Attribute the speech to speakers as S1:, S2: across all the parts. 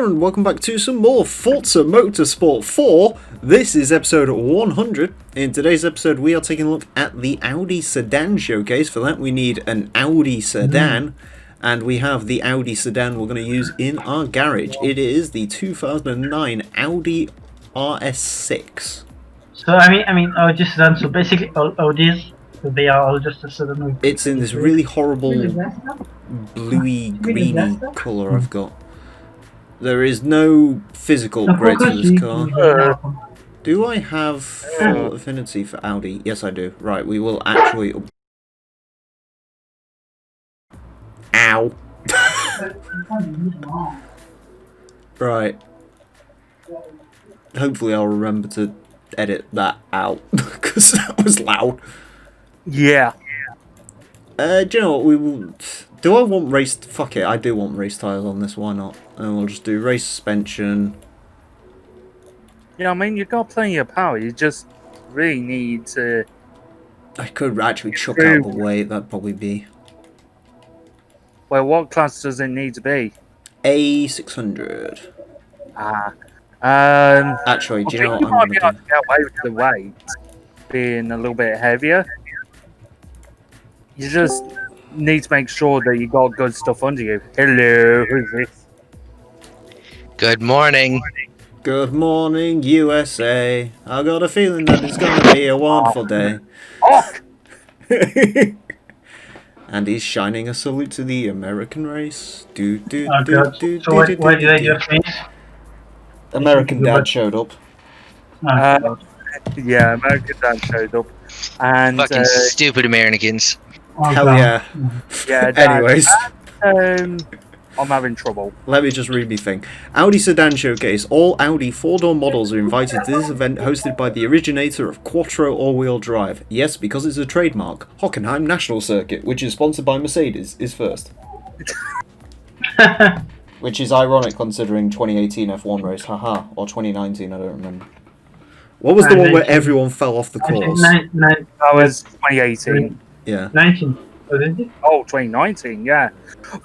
S1: there, and welcome back to some more Forza Motorsport 4. This is episode 100. In today's episode, we are taking a look at the Audi Sedan showcase. For that, we need an Audi Sedan, and we have the Audi Sedan we're going to use in our garage. It is the 2009 Audi RS6.
S2: So I mean, Audi Sedan. So basically, all Audis, they are all just a sedan.
S1: It's in this really horrible bluey greeny colour I've got. There is no physical grade to this car. Do I have full affinity for Audi? Yes, I do. Right, we will actually... Ow! Right. Hopefully I'll remember to edit that out, because that was loud.
S3: Yeah.
S1: Do you know what, we will... Do I want race... Fuck it, I do want race tyres on this, why not? And we'll just do race suspension.
S3: Yeah, I mean, you've got plenty of power, you just really need to...
S1: I could actually chuck out the weight, that'd probably be...
S3: Well, what class does it need to be?
S1: A600. Actually, do you know what
S3: you
S1: I'm
S3: might be
S1: going
S3: able
S1: to
S3: to get away with the weight being a little bit heavier. You just need to make sure that you got good stuff under you. Hello, who's this?
S4: Good morning.
S1: Good morning, USA. I got a feeling that it's gonna be a wonderful day.
S3: Oh!
S1: And he's shining a salute to the American race.
S2: So why did I just miss?
S1: American Dad showed up.
S3: Yeah, American Dad showed up. And,
S4: Fucking stupid Americans.
S1: Hell yeah.
S3: Yeah, Dad,
S1: Anyways.
S3: I'm having trouble.
S1: Let me just read me thing. Audi Sedan Showcase. All Audi 4-door models are invited to this event hosted by the originator of Quattro all-wheel drive. Yes, because it's a trademark. Hockenheim National Circuit, which is sponsored by Mercedes, is first. Which is ironic considering 2018 F1 race, haha. Or 2019, I don't remember. What was the one where everyone fell off the course?
S3: That was 2018.
S1: Yeah.
S2: 19, wasn't it?
S3: Oh, 2019, yeah.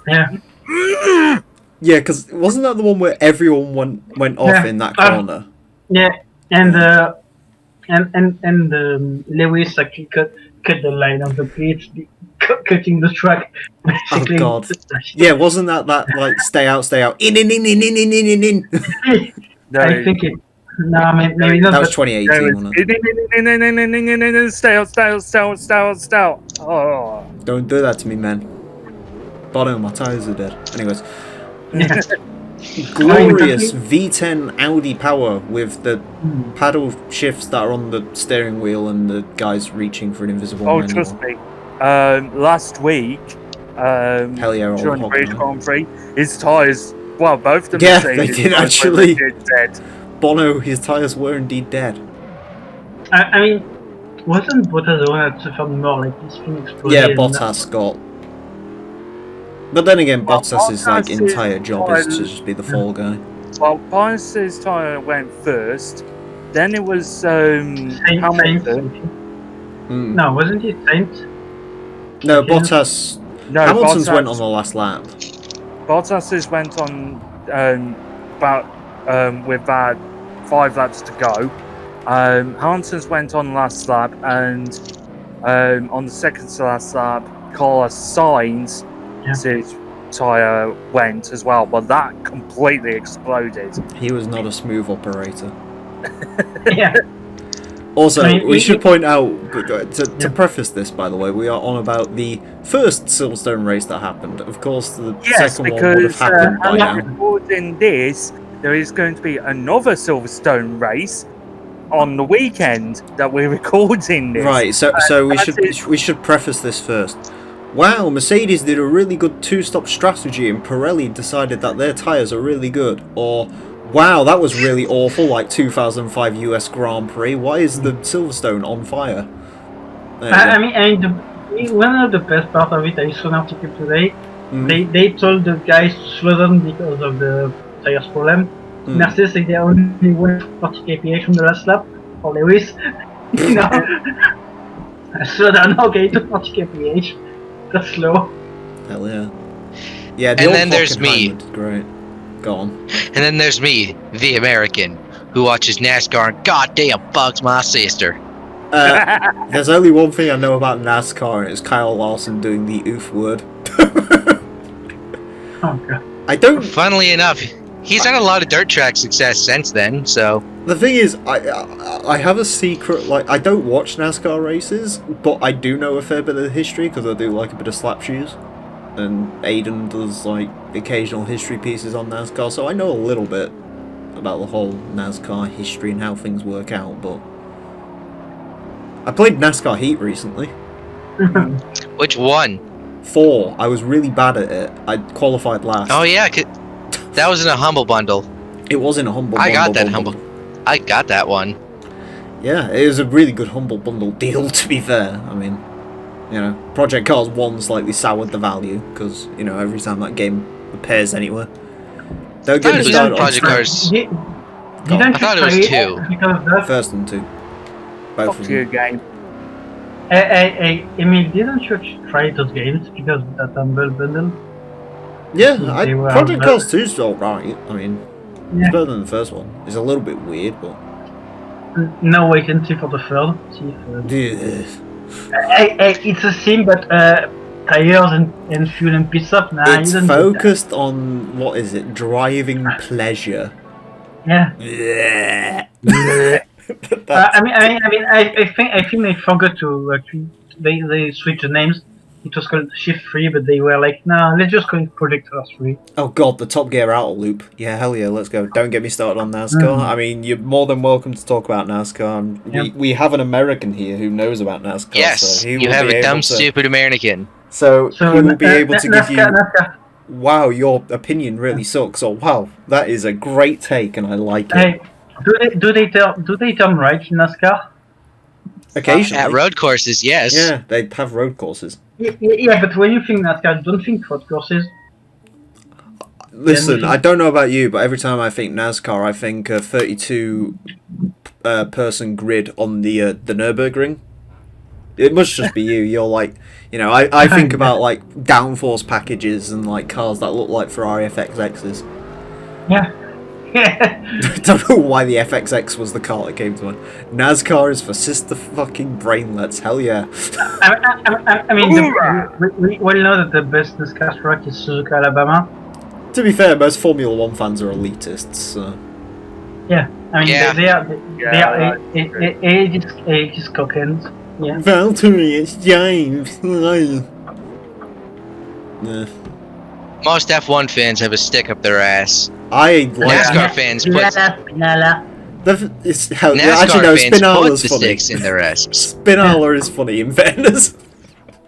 S2: Yeah.
S1: Yeah, because wasn't that the one where everyone went off in that corner?
S2: Yeah, and Lewis actually cut the line of the plates, cutting the track. Basically.
S1: Oh god. Yeah, wasn't that like stay out, in.
S3: No,
S2: I think it. No, maybe not.
S1: That was 2018, wasn't it?
S3: Stay out. Oh.
S1: Don't do that to me, man. Bono, my tires are dead. Anyways. Glorious V10 Audi power with the paddle shifts that are on the steering wheel and the guys reaching for an invisible manual.
S3: Trust me. Last week,
S1: Hell yeah,
S3: during the British Grand Prix, his tyres, well, both of them.
S1: Yeah, they did actually.
S3: Dead.
S1: Bono, his tyres were indeed dead.
S2: I mean, wasn't Bottas the one that suffered more, like his thing exploded?
S1: Yeah, Bottas got. But then again, Bottas' like entire job is to just be the fall guy.
S3: Well, Bottas' tyre went first, then it was Hamilton.
S2: No, wasn't it Sainz?
S1: No, Bottas.
S3: No,
S1: Hamilton's
S3: Bottas
S1: went on the last lap.
S3: Bottas's went on with about 5 laps to go. Hamilton's went on last lap, and on the second to last lap, Carlos Sainz, his tyre went as well, but that completely exploded.
S1: He was not a smooth operator.
S2: Yeah.
S1: Also, we should point out, to preface this, by the way, we are on about the first Silverstone race that happened. Of course, the second one would have happened by now.
S3: Recording this, there is going to be another Silverstone race on the weekend that we're recording this.
S1: Right, so we should preface this first. Wow, Mercedes did a really good two-stop strategy and Pirelli decided that their tyres are really good. Or, wow, that was really awful, like 2005 US Grand Prix. Why is the Silverstone on fire?
S2: I mean, one of the best parts of it, I saw an article today. They told the guys to slow down because of the tires problem. Mercedes said they only went 40 kph from the last lap for Lewis. You know, slow down, okay, to 40 kph. That's slow.
S1: Hell yeah. Yeah, the
S4: And
S1: old
S4: then there's me.
S1: Hockenheim, great. Go on.
S4: And then there's me, the American, who watches NASCAR and goddamn bugs my sister.
S1: There's only one thing I know about NASCAR, and it's Kyle Larson doing the oof word.
S2: Oh god.
S1: I don't.
S4: Funnily enough, he's had a lot of dirt track success since then, so...
S1: The thing is, I have a secret, like, I don't watch NASCAR races, but I do know a fair bit of the history, because I do like a bit of slap shoes. And Aiden does, like, occasional history pieces on NASCAR, so I know a little bit about the whole NASCAR history and how things work out, but... I played NASCAR Heat recently.
S4: Which one?
S1: 4. I was really bad at it. I qualified last.
S4: Oh yeah, that was in a Humble Bundle.
S1: It was in a Humble
S4: I
S1: Bundle.
S4: got that Humble. I got that one.
S1: Yeah, it was a really good Humble Bundle deal, to be fair. I mean, you know, Project Cars 1 slightly soured the value, because, you know, every time that game appears anywhere. Don't get me started on
S4: Project Cars. I thought it was 2.
S1: First and 2. Both of them.
S3: game.
S2: Hey, Emile, didn't you try those games because of that Humble Bundle?
S1: Yeah,
S2: They were
S1: Project
S2: on
S1: Cars 2 is alright. I mean,
S2: Yeah.
S1: it's better than the first one. It's a little bit weird, but...
S2: No wait and see for the third. See if, it's a sim, but tires and fuel and pit stop. Nah,
S1: it's
S2: you don't
S1: focused on, what is it, driving pleasure.
S2: Yeah.
S1: That's-
S2: I think they forgot to actually they switched the names. It was called Shift 3, but they were like, no, let's just call it Project Cars 3.
S1: Oh god, the Top Gear outer loop. Yeah, hell yeah, let's go. Don't get me started on NASCAR. I mean, you're more than welcome to talk about NASCAR. We have an American here who knows about NASCAR.
S4: Yes,
S1: so he
S4: you
S1: will
S4: have
S1: be
S4: a dumb,
S1: able to,
S4: stupid American.
S1: So he will be able to give you...
S2: NASCAR.
S1: Wow, your opinion really sucks. Or wow, that is a great take and I like it.
S2: Hey, do they turn right in NASCAR?
S1: Occasionally.
S4: At road courses, yes.
S1: Yeah, they have road courses.
S2: Yeah, but when you think NASCAR, don't think road courses.
S1: Listen, I don't know about you, but every time I think NASCAR, I think a 32 person grid on the Nürburgring. It must just be you. You're like, you know, I think about like downforce packages and like cars that look like Ferrari FXXs.
S2: Yeah.
S1: I don't know why the FXX was the car that came to mind. NASCAR is for sister fucking brainlets. Hell yeah.
S2: I mean, we all know that the best NASCAR track is Suzuka, Alabama.
S1: To be fair, most Formula 1 fans are elitists, so...
S2: Yeah, I mean,
S4: Yeah.
S2: they are ages cockens. Yeah.
S1: Valtteri, it's James. Yeah.
S4: Most F1 fans have a stick up their ass.
S1: I like
S4: NASCAR fans put
S1: actually no,
S4: NASCAR fans put
S1: Spinala's
S4: the
S1: funny.
S4: sticks in their asses.
S1: Spinala is funny in fairness.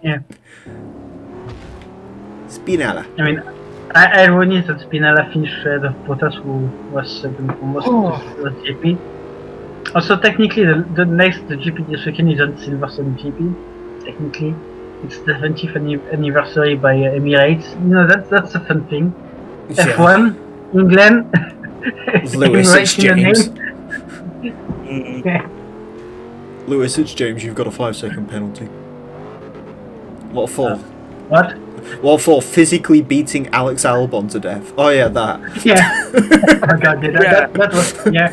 S2: Yeah.
S1: Spinala.
S2: I mean, irony is that Spinella finished ahead of Bottas, who was second for most of the GP. Also, technically, the GP this weekend is on Silverstone GP. Technically, it's the 70th anniversary by Emirates. You know, that's a fun thing.
S1: Yeah.
S2: F1, England.
S1: Lewis, it's James.
S2: Yeah.
S1: Lewis, it's James. You've got a 5-second penalty. What for?
S2: What?
S1: What for? Physically beating Alex Albon to death. Oh yeah, that.
S2: Yeah. Oh god, yeah, that was yeah.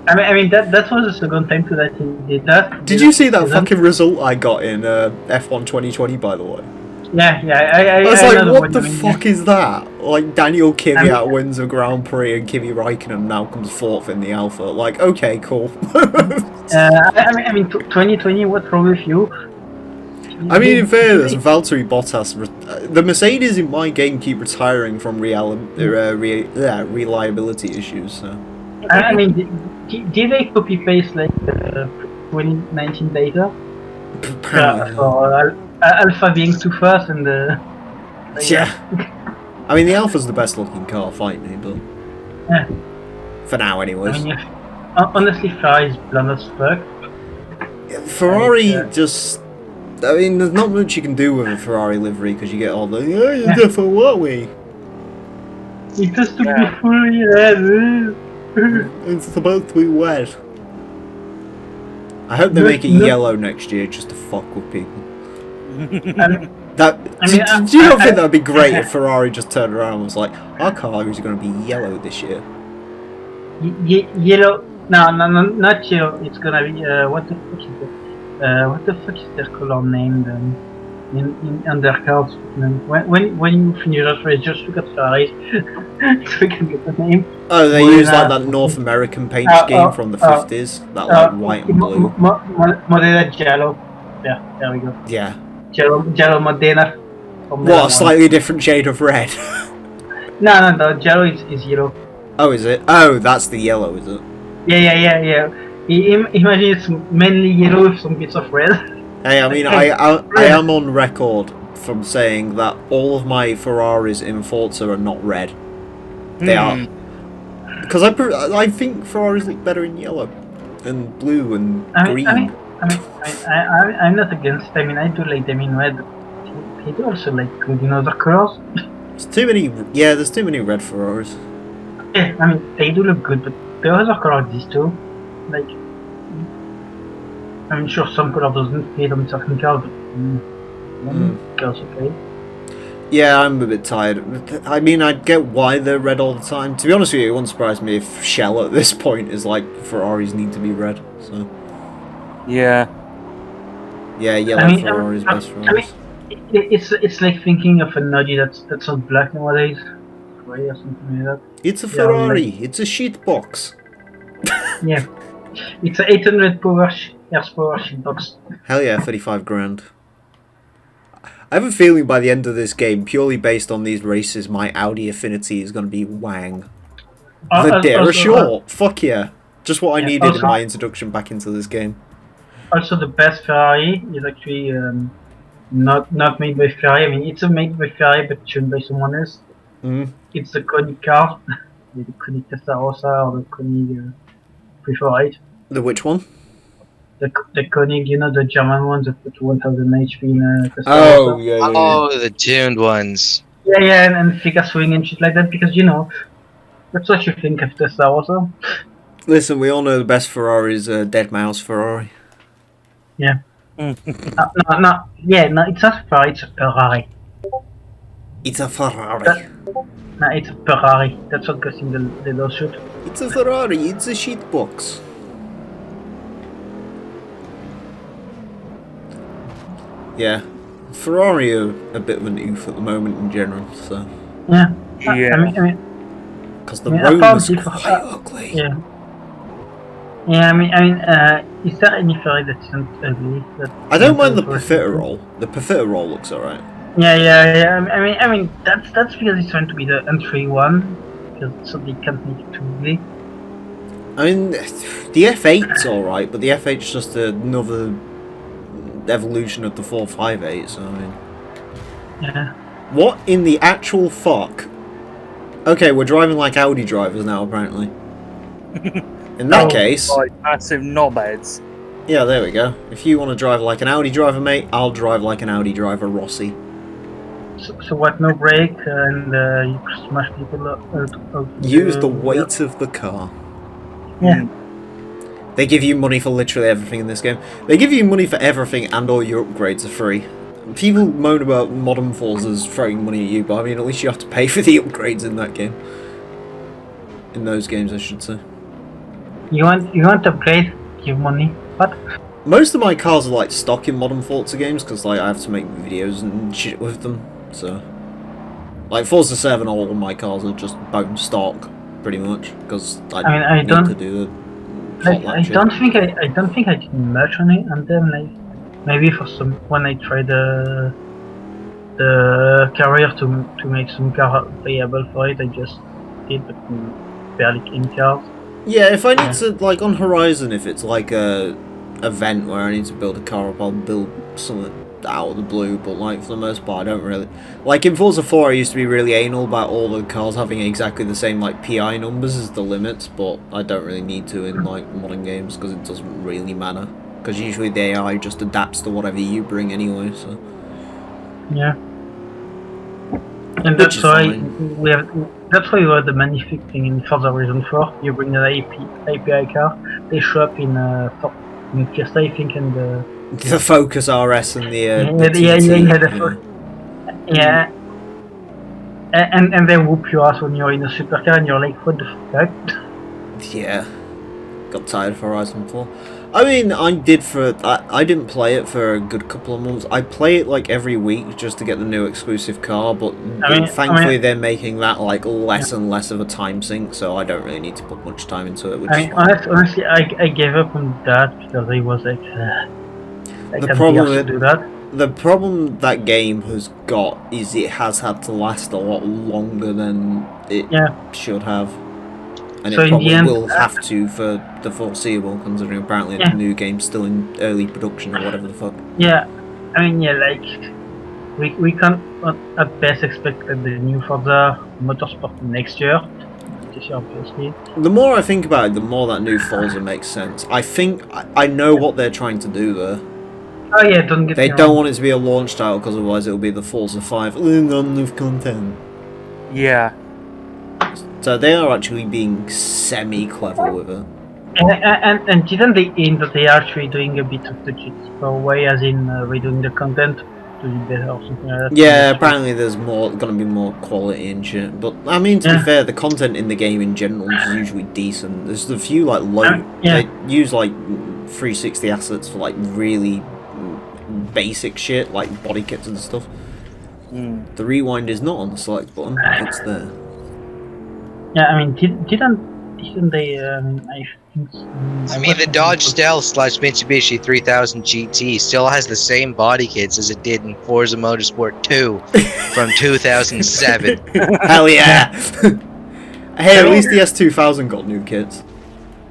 S2: I mean that was the second time that he did that.
S1: Did you see that fucking result I got in F1 2020, by the way?
S2: Yeah,
S1: I was like,
S2: know
S1: what the fuck is that? Like, Daniel Kvyat wins a Grand Prix and Kimi Räikkönen now comes 4th in the Alpha. Like, okay, cool.
S2: I mean, 2020, what's wrong with you?
S1: I mean, in fairness, Valtteri Bottas... the Mercedes in my game keep retiring from reliability issues, so...
S2: I mean, did they copy-paste, like, 2019 data? For Alpha being too fast and
S1: yeah. I mean, the Alpha's the best looking car, fight me, but...
S2: Yeah.
S1: For now, anyways.
S2: I mean, honestly, Ferrari is bland as fuck.
S1: Ferrari just... I mean, there's not much you can do with a Ferrari livery, because you get all the... Oh, you're different, what we?
S2: It has to be fully red.
S1: It's supposed to be wet. I hope they make it yellow next year, just to fuck with people. That do you not think that would be great if Ferrari just turned around and was like, our car is going to be yellow this year?
S2: Yellow? No, not yellow. It's gonna be what the fuck is it? What the fuck is their color named in undercards? When you finish that race, just look at Ferrari so we can get the name.
S1: Oh, they use like that North American paint scheme from the 50s, that like white and blue.
S2: Modena Giallo. Yeah, there we go.
S1: Yeah.
S2: Giallo Modena.
S1: What, a slightly different shade of red?
S2: No, Giallo is yellow.
S1: Oh, is it? Oh, that's the yellow, is it?
S2: Yeah. Imagine it's mainly yellow with some bits of red.
S1: Hey, I mean, I am on record from saying that all of my Ferraris in Forza are not red. They are. Because I think Ferraris look better in yellow and blue and green.
S2: I'm not against. I mean, I do like them in red. They do also like good in other colors.
S1: There's too many. Yeah, there's too many red Ferraris.
S2: Yeah, I mean, they do look good, but the other color exist too. Like, I'm sure some color doesn't fit on certain cars, but cars okay.
S1: Yeah, I'm a bit tired. I mean, I get why they're red all the time. To be honest with you, it wouldn't surprise me if Shell at this point is like Ferraris need to be red. So.
S3: Yeah.
S1: Yeah, yellow Ferraris, best Ferraris.
S2: It's like thinking of an Audi that's not black nowadays, gray or something like that.
S1: It's a Ferrari. It's a sheet box.
S2: Yeah, it's a 800 horsepower sheet box.
S1: Hell yeah, 35 grand. I have a feeling by the end of this game, purely based on these races, my Audi affinity is going to be wang. The dare short. Fuck yeah. Just what I needed in my introduction back into this game.
S2: Also, the best Ferrari is actually not made by Ferrari. I mean, it's made by Ferrari but tuned by someone else. It's the Koenig car, the Koenig Testarossa or the Koenig 348.
S1: The which one?
S2: The Koenig, you know, the German ones that put 1000 HP in Testarossa.
S1: Oh, yeah.
S4: Oh, the tuned ones.
S2: Yeah, and figure swing and shit like that, because, you know, that's what you think of Testarossa.
S1: Listen, we all know the best Ferrari is a Dead Mouse Ferrari.
S2: Yeah. No, it's not Ferrari, it's a Ferrari.
S1: It's a Ferrari.
S2: No, it's a Ferrari. That's what goes in the lawsuit.
S1: It's a Ferrari, it's a sheet box. Yeah. Ferrari are a bit of an oof at the moment in general, so...
S2: Yeah.
S3: Yeah.
S2: I mean...
S1: Because the Roma's quite ugly.
S2: Yeah. Yeah, I mean, is there any Ferrari that isn't ugly?
S1: I don't mind the Profiterole. The Profiterole looks alright.
S2: Yeah. I mean, that's because it's trying to be the entry one, because so they can't make it too ugly.
S1: I mean, the F8's alright, but the F8's just another evolution of the 458, so I mean...
S2: Yeah.
S1: What in the actual fuck? Okay, we're driving like Audi drivers now, apparently. In that case...
S3: Like massive knobheads.
S1: Yeah, there we go. If you want to drive like an Audi driver, mate, I'll drive like an Audi driver, Rossi.
S2: So what, no brake, and you smash people out?
S1: Use the weight of the car.
S2: Yeah.
S1: They give you money for literally everything in this game. They give you money for everything, and all your upgrades are free. People moan about modern Forzas throwing money at you, but I mean, at least you have to pay for the upgrades in that game. In those games, I should say.
S2: You want to upgrade? Give money. What?
S1: Most of my cars are like stock in modern Forza games, because like I have to make videos and shit with them. So, like Forza 7, all of my cars are just bone stock, pretty much, because I need to do the.
S2: I don't think I did much on it, and then like maybe for some when I tried the career to make some car playable for it, I just did, but barely in cars.
S1: Yeah, if I need to, like on Horizon, if it's like a event where I need to build a car up, I'll build something out of the blue, but like for the most part I don't really like. In Forza 4 I used to be really anal about all the cars having exactly the same like PI numbers as the limits, but I don't really need to in like modern games because it doesn't really matter, because usually the AI just adapts to whatever you bring anyway, so
S2: yeah. And that's why we have the magnific thing in Forza Horizon 4. You bring an API car, they show up in Fiesta, I think, and the
S1: Focus RS and the
S2: Yeah. And they whoop your ass when you're in a supercar and you're like, what the fuck?
S1: Yeah. Got tired of Horizon 4. I mean, I didn't play it for a good couple of months. I play it like every week just to get the new exclusive car, but thankfully they're making that like less and less of a time sink, so I don't really need to put much time into it. Which
S2: honestly, I gave up on that because I was like,
S1: the problem that game has got is it has had to last a lot longer than it should have. And so it probably will have to for the foreseeable, considering apparently the new game's still in early production or whatever the fuck.
S2: Yeah, I mean, like, we can at best expect that the new Forza Motorsport next year. This year, obviously.
S1: The more I think about it, the more that new Forza makes sense. I think I know what they're trying to do there.
S2: Oh yeah, don't get
S1: They don't want it to be a launch title because otherwise it'll be the Forza 5. Not enough content.
S3: Yeah.
S1: So they are actually being semi-clever with it.
S2: And didn't they hint that they are actually doing a bit of the GT4 way, as in redoing the content to be better or something like that?
S1: Yeah, apparently there's going to be more quality and shit. But I mean, to be fair, the content in the game in general is usually decent. There's a few like they use like 360 assets for like really basic shit like body kits and stuff. The rewind is not on the select button; it's there.
S2: Yeah, I mean, didn't they? I think.
S4: I mean, the Dodge Stealth / Mitsubishi 3000 GT still has the same body kits as it did in Forza Motorsport 2 from 2007.
S1: Hell yeah! Hey, at least the S2000 got new kits.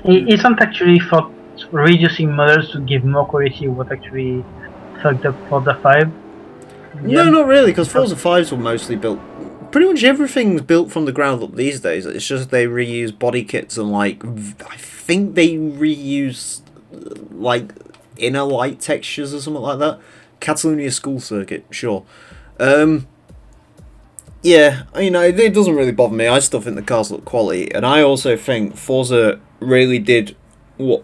S2: It isn't actually for reducing models to give more quality. What actually fucked up Forza 5?
S1: No, not really, because Forza 5s were mostly built. Pretty much everything's built from the ground up these days. It's just they reuse body kits and like I think they reuse like inner light textures or something like that. Catalonia School Circuit, sure. Yeah, you know, it doesn't really bother me. I still think the cars look quality, and I also think Forza really did what.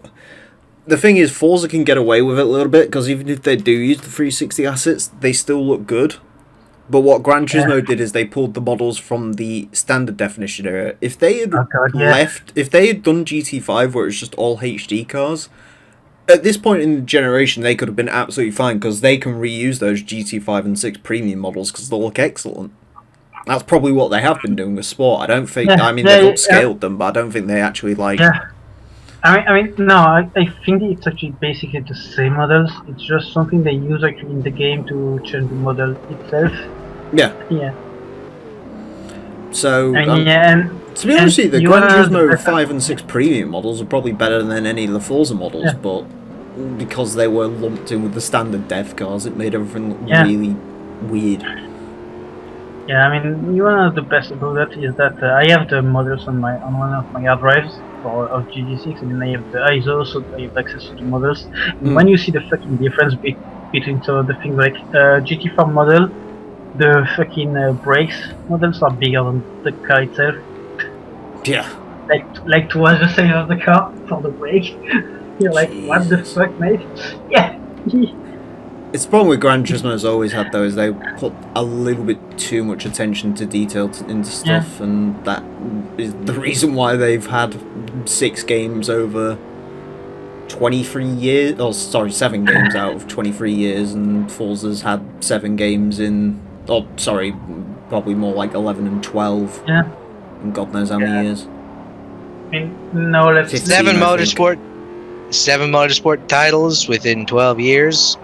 S1: The thing is, Forza can get away with it a little bit because even if they do use the 360 assets, they still look good. But what Gran Turismo did is they pulled the models from the standard definition era. If they had if they had done GT5 where it's just all HD cars, at this point in the generation they could have been absolutely fine because they can reuse those GT5 and 6 premium models because they look excellent. That's probably what they have been doing with Sport. I don't think. I mean, they've upscaled them, but I don't think they actually like.
S2: Yeah. I mean, no. I think it's actually basically the same models. It's just something they use actually in the game to change the model itself.
S1: Yeah.
S2: Yeah.
S1: So.
S2: And
S1: to be honest with you, the Gran Turismo 5 and 6 premium models are probably better than any of the Forza models, but because they were lumped in with the standard dev cars, it made everything look really weird.
S2: Yeah, I mean, one of the best about that is that I have the models on one of my hard drives of GG6, and then I have the ISO, so I have access to the models. And when you see the fucking difference between some of the things like GT4 model, the fucking brakes models are bigger than the car itself.
S1: Yeah.
S2: Like towards the size of the car for the brake. You're like, what the fuck, mate? Yeah.
S1: It's the problem with Gran Turismo has always had though, is they put a little bit too much attention to detail into stuff, and that is the reason why they've had 6 games over 23 years, or sorry, 7 games out of 23 years, and Forza's had 7 games in, oh sorry, probably more like 11 and 12.
S2: Yeah.
S1: And God knows how many years.
S2: I mean, no, let's
S4: 7 motorsport titles within 12 years.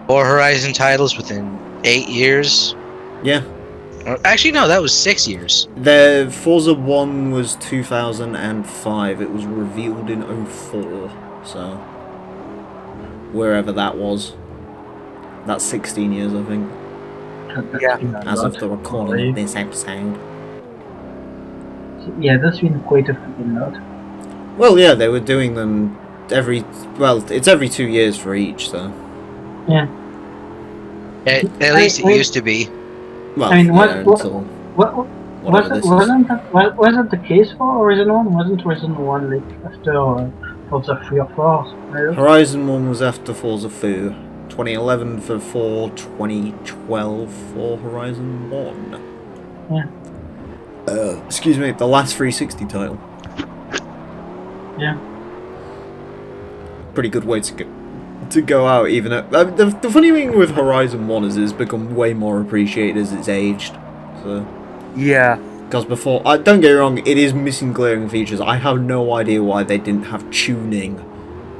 S4: 4 Horizon titles within 8 years.
S1: Yeah.
S4: Actually, no, that was 6 years.
S1: The Forza 1 was 2005. It was revealed in 04. So, wherever that was. That's 16 years, I think.
S3: Yeah.
S1: As of the recording of this episode.
S2: Yeah, that's been quite a fucking lot.
S1: Well, yeah, they were doing them it's every 2 years for each, so.
S2: Yeah.
S4: At least it used to be.
S1: Well,
S2: I mean,
S1: wasn't
S2: the case for Horizon 1? Wasn't Horizon 1 like after Forza 3 or 4?
S1: Horizon 1 was after Forza 4. 2011 for 4, 2012 for Horizon 1.
S2: Yeah.
S1: Excuse me, the last 360 title.
S2: Yeah.
S1: Pretty good way to go out, even at... the funny thing with Horizon 1 is it's become way more appreciated as it's aged. So...
S3: Yeah.
S1: Because before... don't get me wrong, it is missing glaring features. I have no idea why they didn't have tuning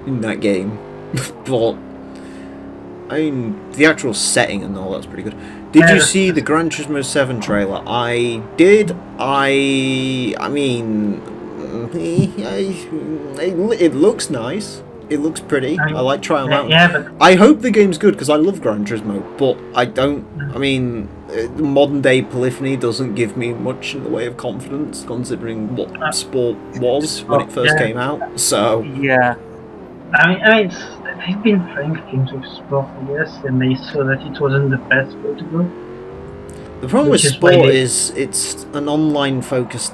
S1: in that game. But... I mean, the actual setting and all that's pretty good. Did you see the Gran Turismo 7 trailer? I did. I mean... It looks nice. It looks pretty. I like trying them out.
S2: Yeah, but
S1: I hope the game's good because I love Gran Turismo, but I don't. I mean, the modern day polyphony doesn't give me much in the way of confidence, considering what sport was when it first came out. So
S3: yeah,
S2: I mean, they've been trying things with sport, I guess, and they saw that it wasn't the best way to go.
S1: the problem with sport is it's an online focused.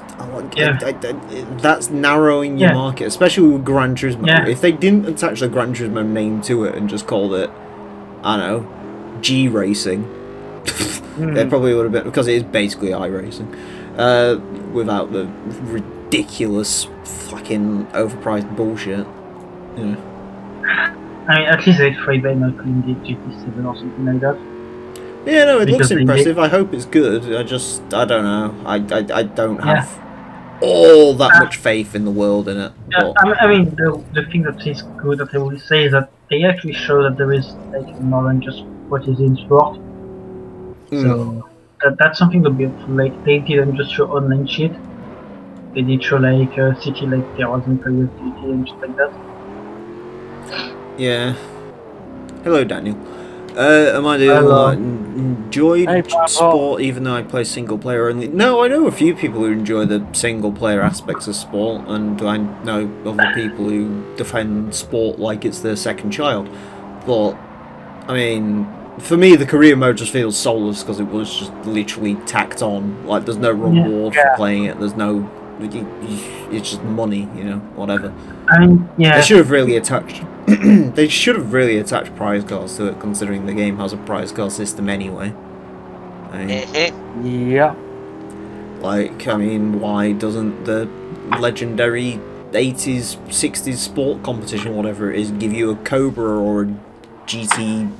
S1: That's narrowing your market, especially with Gran Turismo.
S2: Yeah.
S1: If they didn't attach the Gran Turismo name to it and just called it, I don't know, G Racing, they probably would have been, because it is basically iRacing, without the ridiculous fucking overpriced bullshit. You know.
S2: I mean, at least they tried by not calling it GT7 or something like that.
S1: Yeah, no, it
S2: Because
S1: looks impressive. I hope it's good. I don't know. I don't have all that much faith in the world in it.
S2: Yeah, I mean, the thing that is good that I will say is that they actually show that there is like more than just what is in sport. So that's something to be helpful. Like, they didn't just show online shit. They did show like a city like there was in previous GT and shit like that.
S1: Yeah. Hello, Daniel. Am I the only one that enjoyed sport even though I play single player only? No, I know a few people who enjoy the single player aspects of sport, and I know other people who defend sport like it's their second child. But, I mean, for me the career mode just feels soulless because it was just literally tacked on. Like, there's no reward for playing it, there's no... It's just money, you know, whatever.
S2: I mean,
S1: They should have really attached... they should have really attached prize cards to it, considering the game has a prize card system anyway. I mean,
S3: yeah.
S1: like, I mean, why doesn't the legendary 80s, 60s sport competition, whatever it is, give you a Cobra or a GT,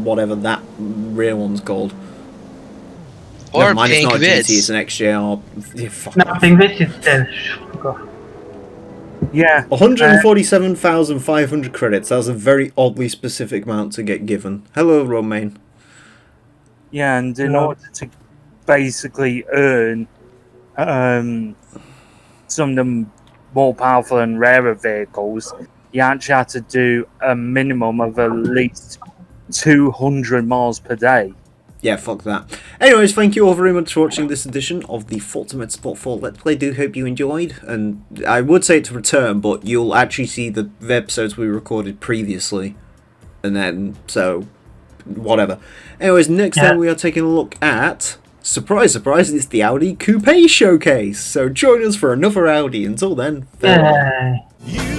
S1: whatever that rear one's called?
S4: Or
S1: Never mind, it's
S4: pink
S1: not a
S4: bits.
S1: GT, it's an XJR. Yeah, fuck off.
S2: Nothing, this is dead. Fuck off.
S3: Yeah.
S1: 147,500 credits. That was a very oddly specific amount to get given. Hello, Romain.
S3: Yeah, and in order to basically earn some of the more powerful and rarer vehicles, you actually have to do a minimum of at least 200 miles per day.
S1: Yeah, fuck that. Anyways, thank you all very much for watching this edition of the Forza Motorsport 4 Let's Play. Do hope you enjoyed, and I would say to return, but you'll actually see the episodes we recorded previously, and then, so, whatever. Anyways, next time we are taking a look at, surprise, surprise, it's the Audi Coupe Showcase, so join us for another Audi. Until then, farewell.
S2: Yeah.